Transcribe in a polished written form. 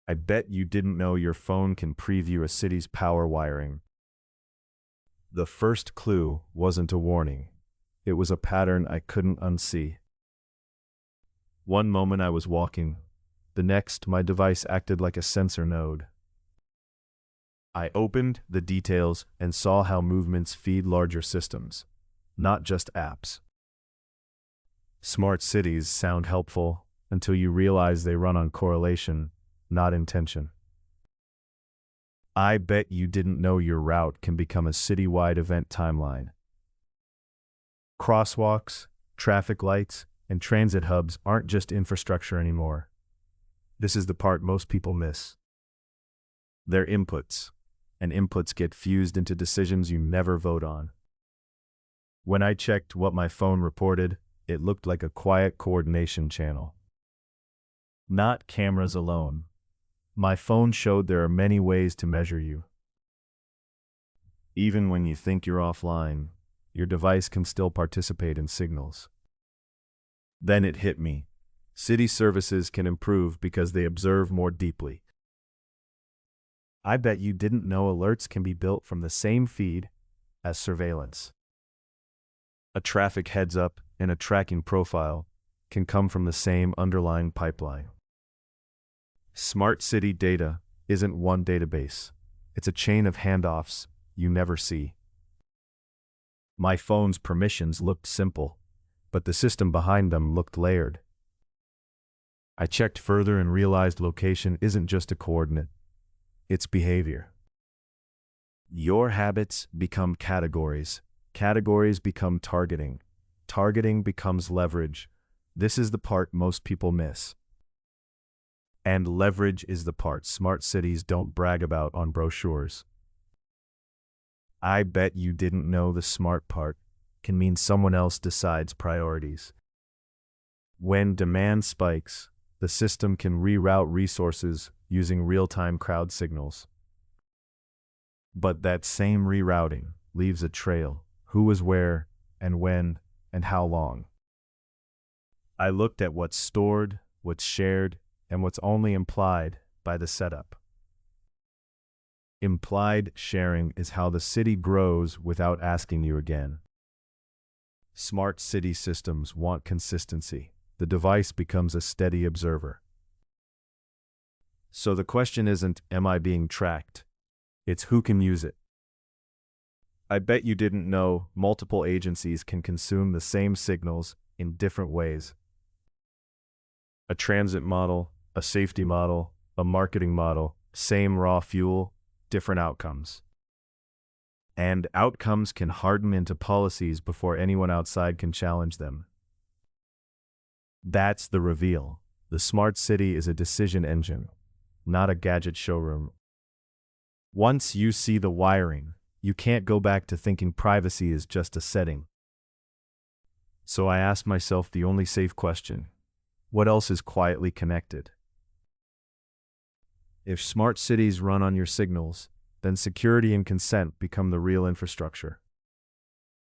I bet you didn't know your phone can preview a city's power wiring. The first clue wasn't a warning. It was a pattern I couldn't unsee. One moment I was walking. The next, my device acted like a sensor node. I opened the details and saw how movements feed larger systems, not just apps. Smart cities sound helpful until you realize they run on correlation, not intention. I bet you didn't know your route can become a citywide event timeline. Crosswalks, traffic lights, and transit hubs aren't just infrastructure anymore. This is the part most people miss. They're inputs, and inputs get fused into decisions you never vote on. When I checked what my phone reported, it looked like a quiet coordination channel. Not cameras alone. My phone showed there are many ways to measure you. Even when you think you're offline, your device can still participate in signals. Then it hit me. City services can improve because they observe more deeply. I bet you didn't know alerts can be built from the same feed as surveillance. A traffic heads-up and a tracking profile can come from the same underlying pipeline. Smart city data isn't one database. It's a chain of handoffs you never see. My phone's permissions looked simple, but the system behind them looked layered. I checked further and realized location isn't just a coordinate. It's behavior. Your habits become categories. Categories become targeting. Targeting becomes leverage. This is the part most people miss. And leverage is the part smart cities don't brag about on brochures. I bet you didn't know the smart part can mean someone else decides priorities. When demand spikes, the system can reroute resources using real-time crowd signals. But that same rerouting leaves a trail. Who was where, and when, and how long. I looked at what's stored, what's shared, and what's only implied by the setup. Implied sharing is how the city grows without asking you again. Smart city systems want consistency. The device becomes a steady observer. So the question isn't, am I being tracked? It's who can use it. I bet you didn't know multiple agencies can consume the same signals in different ways. A transit model, a safety model, a marketing model, same raw fuel, different outcomes. And outcomes can harden into policies before anyone outside can challenge them. That's the reveal. The smart city is a decision engine, not a gadget showroom. Once you see the wiring, you can't go back to thinking privacy is just a setting. So I asked myself the only safe question: what else is quietly connected? If smart cities run on your signals, then security and consent become the real infrastructure.